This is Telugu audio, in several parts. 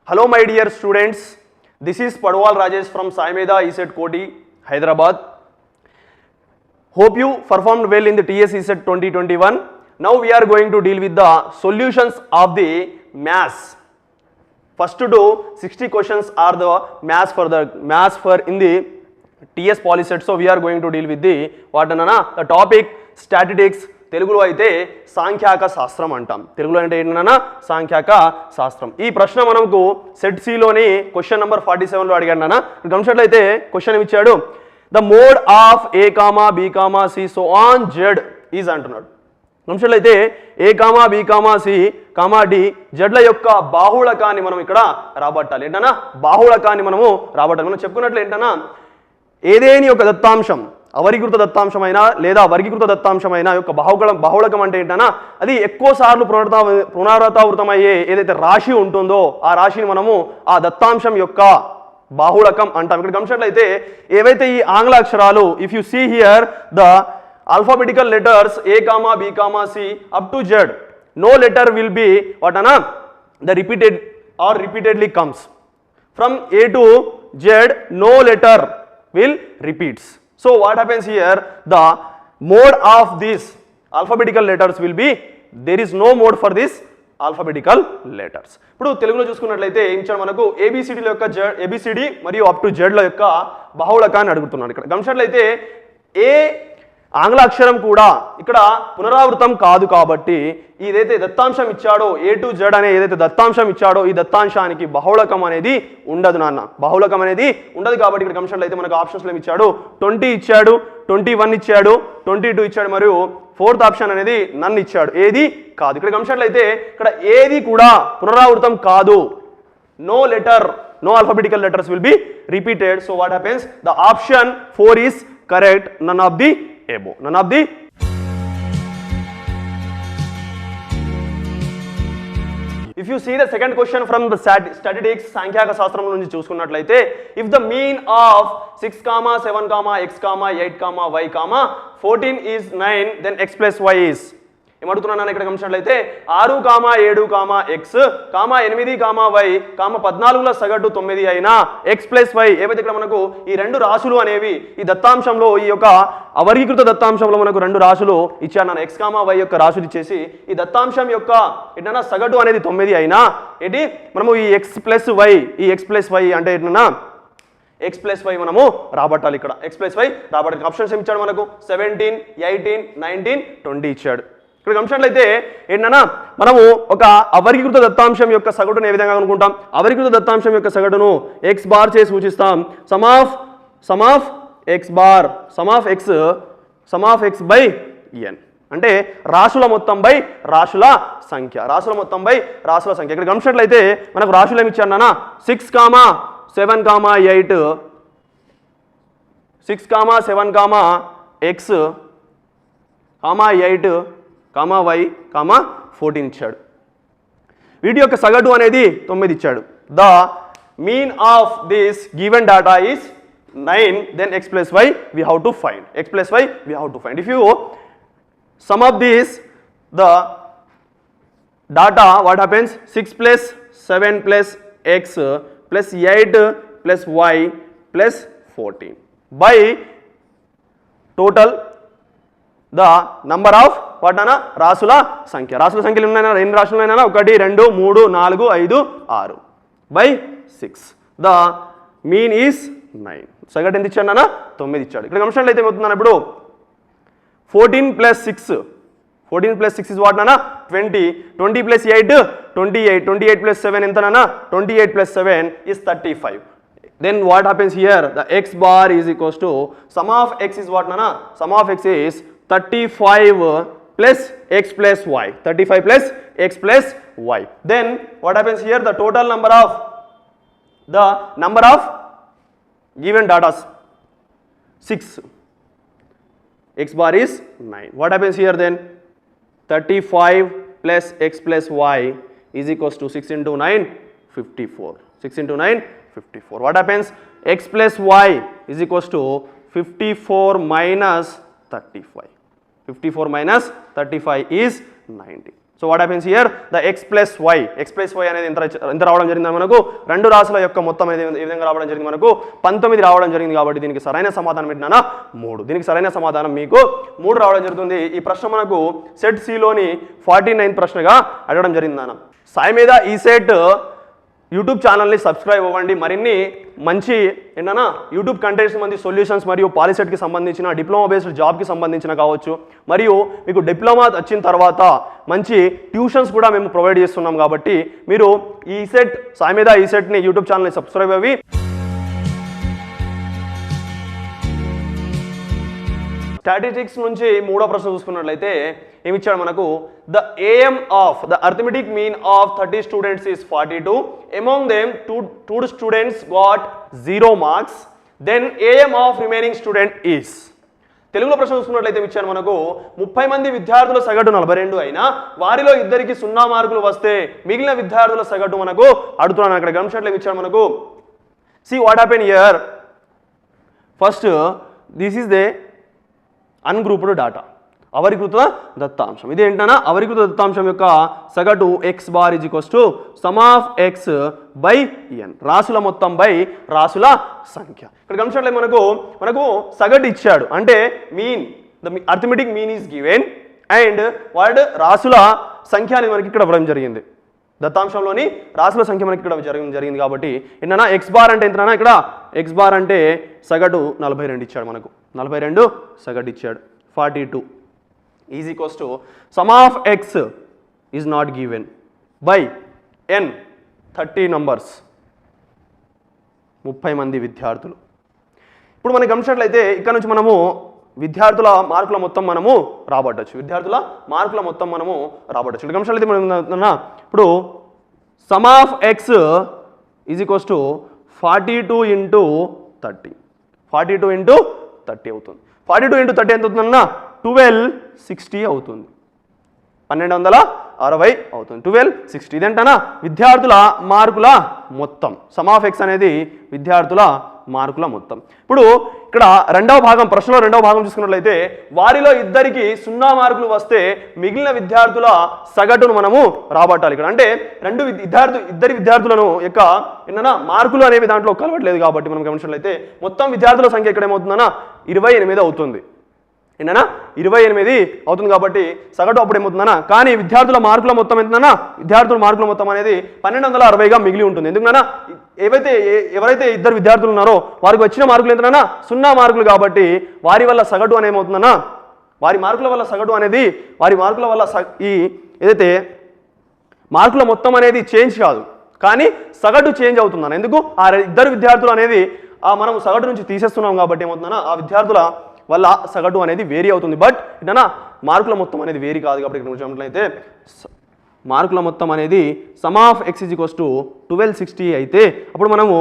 Hello my dear students, this is Padwal Rajesh from Sai Medha ESET Koti, Hyderabad. Hope you performed well in the TS ESET 2021. Now we are going to deal with the solutions of the maths. First to do 60 questions are the maths for in the TS Polyset. So we are going to deal with the the topic statistics. తెలుగులో అయితే సాంఖ్యాక శాస్త్రం అంటాం. తెలుగులో అంటే ఏంటన్నా సాంఖ్యాక శాస్త్రం. ఈ ప్రశ్న మనకు సెట్ సిలోని క్వశ్చన్ నెంబర్ 47లో అడిగాడన్నా. గమనించినట్లయితే క్వశ్చన్ ఇచ్చాడు, the mode of A comma B comma C so on Z is అంటున్నాడు. గమనించినట్లయితే A comma B comma C comma D జెడ్ల యొక్క బాహుళకాన్ని మనం ఇక్కడ రాబట్టాలి. ఏంటన్నా బాహుళకాన్ని మనము రాబట్టాలి. మనం చెప్పుకున్నట్లు ఏంటన్నా ఏదేని ఒక దత్తాంశం అవరీకృత దత్తాంశమైన లేదా వర్గీకృత దత్తాంశమైన యొక్క బాహుళకం అంటే ఏంటన్నా అది ఎక్కువ సార్లు పునరావృతమయ్యే ఏదైతే రాశి ఉంటుందో ఆ రాశిని మనము ఆ దత్తాంశం యొక్క బాహుళకం అంటాం. ఇక్కడ గమనించినట్లయితే ఏవైతే ఈ ఆంగ్ల అక్షరాలు if you see here the alphabetical letters a comma b comma c up to z, no letter will be what ana the repeated or repeatedly comes from a to z, no letter will repeats. So what happens here, the mode of these alphabetical letters will be, there is no mode for this alphabetical letters. ఇప్పుడు తెలుగులో చూసుకున్నట్లయితే ఇచ్చాడు మనకు ఏబిసిడి యొక్క ఏబిసిడి మరియు అప్ టు జెడ్ ల యొక్క బాహుళకాన్ని అడుగుతున్నాడు. ఇక్కడ గమనించినట్లయితే ఏ ఆంగ్ల అక్షరం కూడా ఇక్కడ పునరావృతం కాదు కాబట్టి ఏదైతే దత్తాంశం ఇచ్చాడో ఏ టు జెడ్ అనే ఏదైతే దత్తాంశం ఇచ్చాడో ఈ దత్తాంశానికి బహుళకం అనేది ఉండదు నాన్న. బహుళకం అనేది ఉండదు కాబట్టి ఇక్కడ గమనించినట్లయితే మనకు ఆప్షన్స్లో ఇచ్చాడు 20 ఇచ్చాడు, 21 ఇచ్చాడు, 22 ఇచ్చాడు మరియు ఫోర్త్ ఆప్షన్ అనేది నన్ను ఇచ్చాడు. ఏది కాదు. ఇక్కడ గమనించినట్లయితే ఇక్కడ ఏది కూడా పునరావృతం కాదు. No letter, no alphabetical letters will be repeated. So what happens, the option 4 is correct, none of the above, none of the. If you see the second question from the statistics సాంఖ్యాక శాస్త్రం నుంచి చూసుకున్నట్లయితే if the mean of 6, 7, x, 8, y, 14 is 9 then x plus y is, ఏమడుగుతున్నాను ఇక్కడ గమనించినట్లయితే 6, 7, x, 8, y, 14ల సగటు 9 అయినా x ప్లస్ y ఏవైతే ఇక్కడ మనకు ఈ రెండు రాశులు అనేవి ఈ దత్తాంశంలో ఈ యొక్క అవర్గీకృత దత్తాంశంలో మనకు రెండు రాశులు ఇచ్చాను నాన్న. x, y యొక్క రాశులు ఇచ్చేసి ఈ దత్తాంశం యొక్క ఏంటన్నా సగటు అనేది 9 అయినా ఏంటి మనము ఈ x ప్లస్ y అంటే ఏంటన్నా x ప్లస్ వై మనము రాబట్టాలి. ఇక్కడ x ప్లస్ వై రాబట్టాలి. ఆప్షన్స్ ఏమి ఇచ్చాడు మనకు 17, 18, 19, 20 ఇచ్చాడు. ఇక్కడ గమనించినట్లయితే ఏంటన్నా మనము ఒక అవర్గీకృత దత్తాంశం యొక్క సగటును ఏ విధంగా అనుకుంటాం, అవర్గీకృత దత్తాంశం యొక్క సగటును x బార్ చేసి సూచిస్తాం. Sum of x by n అంటే రాశుల మొత్తం బై రాశుల సంఖ్య, రాశుల మొత్తం బై రాశుల సంఖ్య. ఇక్కడ గమనించినట్లయితే మనకు రాశులు ఏమి ఇచ్చాడు నాన్న 6, 7, 8, 6, 7, x, 8, y, 14 ఇచ్చాడు. వీటి యొక్క సగటు అనేది 9 ఇచ్చాడు. The mean of this given data is 9 then x plus y we have to find, x plus y we have to find. If you sum up this the data, what happens, 6 plus 7 plus x plus 8 plus y plus 14 by total the number of what అన్న రాశుల సంఖ్య. రాశుల సంఖ్యలు ఉన్నాయన్నా ఎన్ని రాశులు ఉన్నాయన్నా 1, 2, 3, 4, 5, 6 by 6. The mean is 9. సగటు ఎంత ఇచ్చాడు అన్న 9 ఇచ్చాడు. ఇక్కడ గమనించినట్లయితే ఏమవుతుందన్న ఇప్పుడు 14 plus 6 is what అన్న 20, 20 plus 8 28, 28 plus 7 ఎంతనన్నా 28 plus 7 is 35. Then what happens here, the x bar is equals to sum of x is what nana, sum of x is 35 plus x plus y, 35 plus x plus y. Then what happens here, the total number of given data 6, x bar is 9. What happens here then, 35 plus x plus y is equals to 6 into 9 54, 6 into 9 54. What happens, x plus y is equals to 54 minus 35. 54 minus 35 is 90. So what happens here the x plus y అనేది ఎంత రావడం జరిగింది మనకు రెండు రాశుల యొక్క మొత్తం అనేది ఏ విధంగా రావడం జరిగింది మనకు 19 రావడం జరిగింది కాబట్టి దీనికి సరైన సమాధానం ఏంటన్నా 3. దీనికి సరైన సమాధానం మీకు 3 రావడం జరుగుతుంది. ఈ ప్రశ్న మనకు సెట్ సిలోని 49 ప్రశ్నగా అడగడం జరిగింది అన్న. సాయి మీద ఈ సెట్ యూట్యూబ్ ఛానల్ని సబ్స్క్రైబ్ అవ్వండి. మరిన్ని మంచి ఏంటన్నా యూట్యూబ్ కంటెంట్స్ మంచి సొల్యూషన్స్ మరియు పాలిసెట్కి సంబంధించిన డిప్లొమా బేస్డ్ జాబ్కి సంబంధించిన కావచ్చు, మరియు మీకు డిప్లొమా వచ్చిన తర్వాత మంచి ట్యూషన్స్ కూడా మేము ప్రొవైడ్ చేస్తున్నాం. కాబట్టి మీరు ఈ సెట్ సాయి మీద ఈ సెట్ని యూట్యూబ్ ఛానల్ని సబ్స్క్రైబ్ అవ్వి స్టాటిస్టిక్స్ నుంచి మూడో ప్రశ్న చూసుకున్నట్లయితే ఏమి ఇచ్చాడు మనకు the AM of the arithmetic mean of 30 students is 42. Among them 2 students got 0 marks. Then AM of remaining student is. తెలుగులో ప్రశ్న చూసుకున్నట్లయితే ఇచ్చాను మనకు 30 మంది విద్యార్థుల సగటు 42 అయినా వారిలో ఇద్దరికి 0 మార్కులు వస్తే మిగిలిన విద్యార్థుల సగటు మనకు అడుగుతున్నాను. అక్కడ గమనించినట్లే ఇచ్చాడు మనకు see what happened here. First this is the ungrouped data, అవరీకృత దత్తాంశం. ఇది ఏంటన్నా అవరీకృత దత్తాంశం యొక్క సగటు x bar is equals to sum of x by n, రాసుల మొత్తం బై రాసుల సంఖ్య. ఇక్కడ గమనించట్లేదు మనకు సగటు ఇచ్చాడు అంటే mean, the arithmetic mean is given and వాడు రాసుల సంఖ్య అని మనకి ఇక్కడ ఇవ్వడం జరిగింది. దత్తాంశంలోని రాసుల సంఖ్య మనకి ఇక్కడ జరిగింది కాబట్టి ఏంటన్నా x బార్ అంటే ఎంతనా, ఇక్కడ x బార్ అంటే సగటు 42 ఇచ్చాడు మనకు, 42 సగటు ఇచ్చాడు. 42 is equals to sum of x is not given by n 30 numbers, 30 మంది విద్యార్థులు. ఇప్పుడు మనకి గమనించినట్లయితే ఇక్కడ నుంచి మనము విద్యార్థుల మార్కుల మొత్తం మనము రాబట్టచ్చు, విద్యార్థుల మార్కుల మొత్తం మనము రాబట్టచ్చు. ఇక్కడ గమనించినట్లయితే మనం ఇప్పుడు some of x is equals to 42 into 30, 42 into 30 అవుతుంది. 42 ఇంటూ 30 ఎంత అవుతుందన్నా 1260 అవుతుంది, 1260 అవుతుంది, 1260. ఇదేంటన్నా విద్యార్థుల మార్కుల మొత్తం, సమ్ ఆఫ్ x అనేది విద్యార్థుల మార్కుల మొత్తం. ఇప్పుడు ఇక్కడ ప్రశ్నలో రెండవ భాగం చూసుకున్నట్లయితే వారిలో ఇద్దరికి 0 మార్కులు వస్తే మిగిలిన విద్యార్థుల సగటును మనము రాబట్టాలి. ఇక్కడ అంటే ఇద్దరి విద్యార్థులను యొక్క ఏంటన్నా మార్కులు అనేవి దాంట్లో కలవట్లేదు కాబట్టి మనం గమనించినట్లయితే మొత్తం విద్యార్థుల సంఖ్య ఇక్కడ ఏమవుతుందన్నా 28 అవుతుంది. ఏంటన్నా 28 అవుతుంది కాబట్టి సగటు అప్పుడు ఏమవుతుందన్నా, కానీ విద్యార్థుల మార్కుల మొత్తం ఎంతనా, విద్యార్థుల మార్కుల మొత్తం అనేది 1260గా మిగిలి ఉంటుంది. ఎందుకన్నా ఎవరైతే ఇద్దరు విద్యార్థులు ఉన్నారో వారికి వచ్చిన మార్కులు ఎంతనా 0 మార్కులు కాబట్టి వారి వల్ల సగటు అనేది ఏమవుతుందన్నా, వారి మార్కుల వల్ల సగటు అనేది వారి మార్కుల వల్ల ఈ ఏదైతే మార్కుల మొత్తం అనేది చేంజ్ కాదు కానీ సగటు చేంజ్ అవుతుందన్న. ఎందుకు ఆ ఇద్దరు విద్యార్థులు అనేది మనం సగటు నుంచి తీసేస్తున్నాం కాబట్టి ఏమవుతుందన్నా ఆ విద్యార్థుల వల్ల సగటు అనేది వేరీ అవుతుంది. బట్ ఏంటన్నా మార్కుల మొత్తం అనేది వేరీ కాదు కాబట్టి ఇక్కడ చూసినట్లయితే మార్కుల మొత్తం అనేది some of x is equals to 1260 అయితే అప్పుడు మనము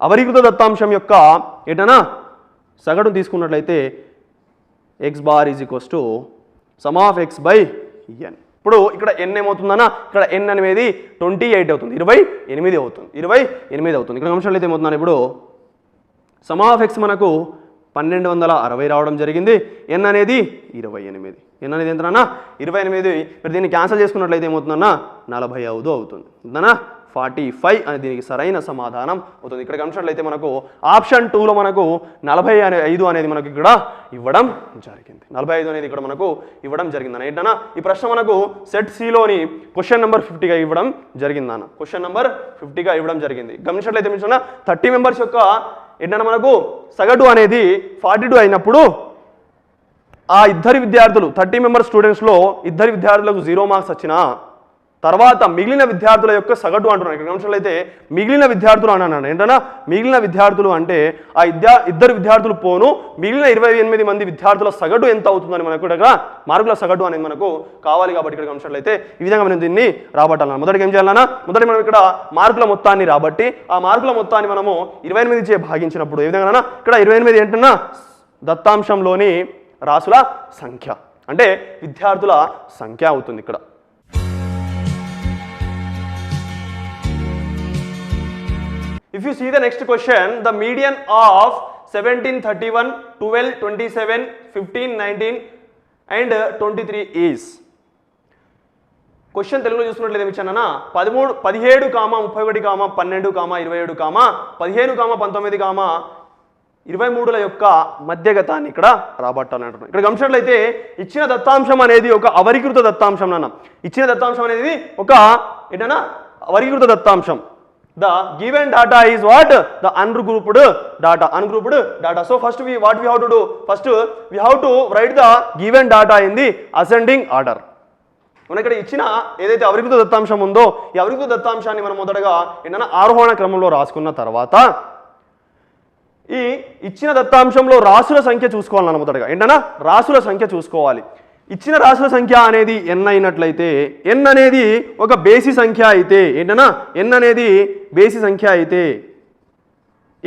అవరీకృత దత్తాంశం యొక్క ఏంటన్నా సగటు తీసుకున్నట్లయితే x bar is equals to sum of x by n. ఇప్పుడు ఇక్కడ n ఏమవుతుందన్నా, ఇక్కడ n అనేది 28 అవుతుంది, 28 అవుతుంది, 28 అవుతుంది. ఇక్కడ నిమిషాలు ఏమవుతుందని ఇప్పుడు సమ్ ఆఫ్ x మనకు 1260 రావడం జరిగింది, n అనేది 28, n అనేది ఎంతనా 28. మరి దీన్ని క్యాన్సిల్ చేసుకున్నట్లయితే ఏమవుతుందన్నా 45 అవుతుంది, ఎంతనా 45 అనేది దీనికి సరైన సమాధానం అవుతుంది. ఇక్కడ గమనించినట్లయితే మనకు ఆప్షన్ 2లో మనకు 45 అనేది మనకు ఇక్కడ ఇవ్వడం జరిగింది, 45 అనేది ఇక్కడ మనకు ఇవ్వడం జరిగిందన్న. ఏంటన్నా ఈ ప్రశ్న మనకు సెట్ సిలోని క్వశ్చన్ నెంబర్ 50గా ఇవ్వడం జరిగిందన్న, క్వశ్చన్ నెంబర్ 50గా ఇవ్వడం జరిగింది. గమనించినట్లయితే మించిన 30 మెంబర్స్ యొక్క ఏంటన్నా మనకు సగటు అనేది 42 అయినప్పుడు ఆ ఇద్దరి విద్యార్థులు 30 మెంబర్ స్టూడెంట్స్లో ఇద్దరి విద్యార్థులకు 0 మార్క్స్ వచ్చినా తర్వాత మిగిలిన విద్యార్థుల యొక్క సగటు అంటున్నాను. ఇక్కడ గమనించినట్లయితే మిగిలిన విద్యార్థులు అన్నాను. ఏంటన్నా మిగిలిన విద్యార్థులు అంటే ఆ ఇద్దరు విద్యార్థులు పోను మిగిలిన 28 మంది విద్యార్థుల సగటు ఎంత అవుతుందని మనకు ఇక్కడ మార్కుల సగటు అనేది మనకు కావాలి కాబట్టి ఇక్కడ గమనించినట్లయితే ఈ విధంగా మనం దీన్ని రాబట్టాలన్నా. మొదటికి ఏం చేయాలన్నా, మొదటి మనం ఇక్కడ మార్కుల మొత్తాన్ని రాబట్టి ఆ మార్కుల మొత్తాన్ని మనము 28 చే భాగించినప్పుడు ఏ విధంగా ఇక్కడ 28 ఏంటన్నా దత్తాంశంలోని రాసుల సంఖ్య అంటే విద్యార్థుల సంఖ్య అవుతుంది. ఇక్కడ if you see the next question, the median of 17, 31, 12, 27, 15, 19 and 23 is. Question తెలుగులో చూసుకున్నట్లయితే ఏమిచ్చానన్నా 17, 31, 12, 12, 27, 15, 19, 23ల యొక్క మధ్యగతాన్ని ఇక్కడ రాబట్టాలంటున్నాను. ఇక్కడ గమనించినట్లయితే ఇచ్చిన దత్తాంశం అనేది ఒక అవర్గీకృత దత్తాంశం నాన్న. ఇచ్చిన దత్తాంశం అనేది ఒక ఏంటన్నా అవర్గీకృత దత్తాంశం. The given data is what? The ungrouped data. So first what we have to do? First we have to write the given data in the ascending order. మన ఇక్కడ ఇచ్చిన ఏదైతే అవర్గీకృత దత్తాంశం ఉందో ఈ అవర్గీకృత దత్తాంశాన్ని మనం మొదటగా ఏంటన్నా ఆరోహణ క్రమంలో రాసుకున్న తర్వాత ఈ ఇచ్చిన దత్తాంశంలో రాసుల సంఖ్య చూసుకోవాలన్న మొదటగా ఏంటన్నా రాసుల సంఖ్య చూసుకోవాలి. ఇచ్చిన రాసుల సంఖ్య అనేది n అయినట్లయితే n అనేది ఒక బేసి సంఖ్య అయితే ఏంటన్నా n అనేది బేసి సంఖ్య అయితే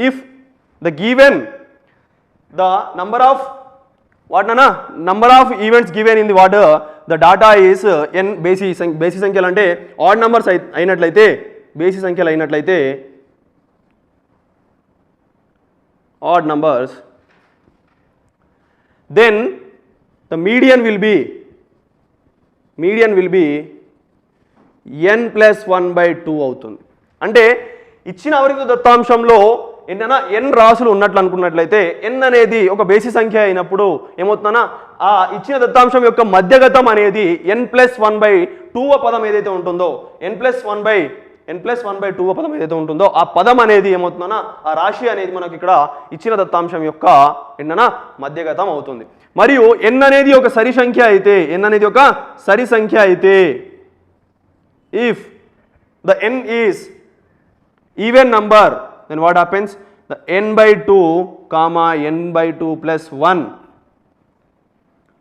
if the given the number of number of events given in the what the data is n బేసి సంఖ్యలు అంటే ఆడ్ నంబర్స్ అయినట్లయితే బేసి సంఖ్యలు అయినట్లయితే odd numbers, then the median will be n plus 1/2 అవుతుంది. అంటే ఇచ్చిన అవర్గీకృత దత్తాంశంలో ఏంటన్నా n రాసులు ఉన్నట్లు అనుకున్నట్లయితే n అనేది ఒక బేసి సంఖ్య అయినప్పుడు ఏమవుతుందన్నా ఆ ఇచ్చిన దత్తాంశం యొక్క మధ్యగతం అనేది n plus 1/2 పదం ఏదైతే ఉంటుందో n plus 1/2 పదం ఏదైతే ఉంటుందో ఆ పదం అనేది ఏమవుతుందన్నా ఆ రాశి అనేది మనకి ఇక్కడ ఇచ్చిన దత్తాంశం యొక్క ఏంటన్నా మధ్యగతం అవుతుంది. మరియు n అనేది ఒక సరి సంఖ్య అయితే if the n is even number then what happens the n/2, n/2 + 1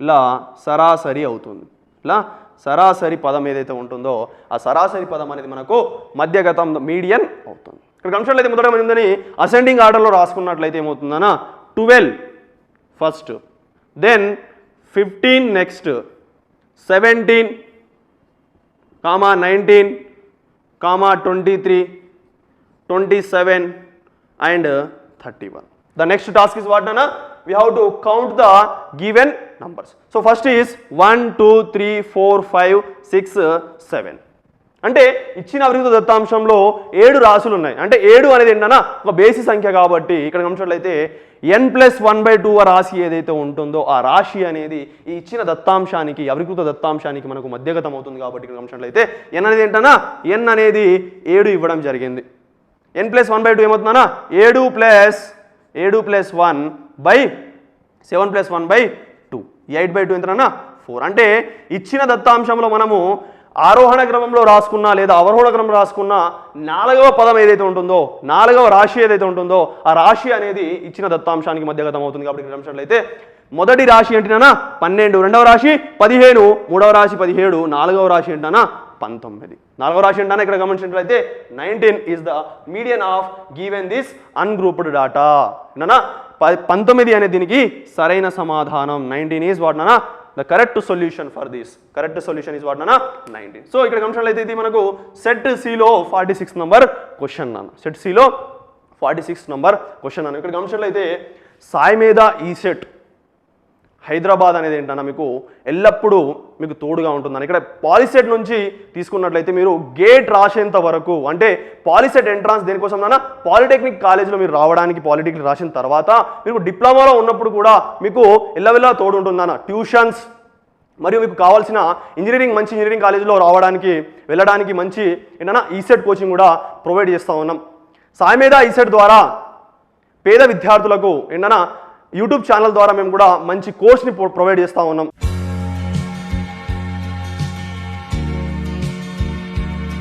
లా సరాసరి అవుతుంది. సరాసరి పదం ఏదైతే ఉంటుందో ఆ సరాసరి పదం అనేది మనకు మధ్యగతం మీడియన్ అవుతుంది. ఇక్కడ గమనించినట్లయితే మొదట ఉందని అసెండింగ్ ఆర్డర్లో రాసుకున్నట్లయితే ఏమవుతుందన్నా 12 first, then 15 next, 17, 19, 23, 27 and 31. The next task is what, Nana? We have to count the given numbers. So first is 1, 2, 3, 4, 5, 6, 7. అంటే ఇచ్చిన అవర్గీకృత దత్తాంశంలో 7 రాసులు ఉన్నాయి. అంటే 7 అనేది ఏంటన్నా ఒక బేసి సంఖ్య కాబట్టి ఇక్కడ గమనించినట్లయితే n plus 1/2 రాశి ఏదైతే ఉంటుందో ఆ రాశి అనేది ఈ ఇచ్చిన దత్తాంశానికి అవర్గీకృత దత్తాంశానికి మనకు మధ్యగతం అవుతుంది కాబట్టి ఇక్కడ గమనించినట్లయితే n అనేది ఏంటన్నా n అనేది 7 ఇవ్వడం జరిగింది. n plus 1/2 ఏమవుతుందన్నా 7 plus 1/7 plus 1/2 8/2 ఎంతనన్నా 4. అంటే ఇచ్చిన దత్తాంశంలో మనము ఆరోహణ క్రమంలో రాసుకున్నా లేదా అవరోహణ క్రమంలో రాసుకున్న 4వ పదం ఏదైతే ఉంటుందో 4వ రాశి ఏదైతే ఉంటుందో ఆ రాశి అనేది ఇచ్చిన దత్తాంశానికి మధ్యగతం అవుతుంది. కాబట్టి ఇక్కడ గమనించినట్లయితే మొదటి రాశి ఏంటినా 12, రెండవ రాశి 15, మూడవ రాశి 17, నాలుగవ రాశి ఏంటన్నా 19. నాలుగవ రాశి ఏంటన్నా ఇక్కడ గమనించినట్లయితే 19 is the median of given this ungrouped data. ఏంటన్నా 19 అనే దీనికి సరైన సమాధానం. 19 ఈజ్ వాట్ నానా the correct solution for this. Correct solution is what నానా 19. సో ఇక్కడ గమనించినట్లయితే ఇది మనకు సెట్ సిలో 46 నంబర్ క్వశ్చన్ నాన్న. సెట్ సిలో 46 నంబర్ క్వశ్చన్ నాన్న. ఇక్కడ గమనించినట్లయితే సాయి మీద ఈ సెట్ హైదరాబాద్ అనేది ఏంటన్నా మీకు ఎల్లప్పుడూ మీకు తోడుగా ఉంటుందని. ఇక్కడ పాలిసెట్ నుంచి తీసుకున్నట్లయితే మీరు గేట్ రాసేంత వరకు అంటే పాలిసెట్ ఎంట్రాన్స్ దేనికోసం అన్నా పాలిటెక్నిక్ కాలేజీలో మీరు రావడానికి పాలిటెక్నిక్ రాసిన తర్వాత మీకు డిప్లొమాలో ఉన్నప్పుడు కూడా మీకు ఎల్లవెల్లా తోడు ఉంటుందన్న. ట్యూషన్స్ మరియు మీకు కావాల్సిన ఇంజనీరింగ్ మంచి ఇంజనీరింగ్ కాలేజీలో రావడానికి వెళ్ళడానికి మంచి ఏంటన్నా ఈసెట్ కోచింగ్ కూడా ప్రొవైడ్ చేస్తూ ఉన్నాం. సాయి మీద ఈసెట్ ద్వారా పేద విద్యార్థులకు ఏంటన్నా యూట్యూబ్ ఛానల్ ద్వారా మేము కూడా మంచి కోర్స్ని ప్రొవైడ్ చేస్తూ ఉన్నాం.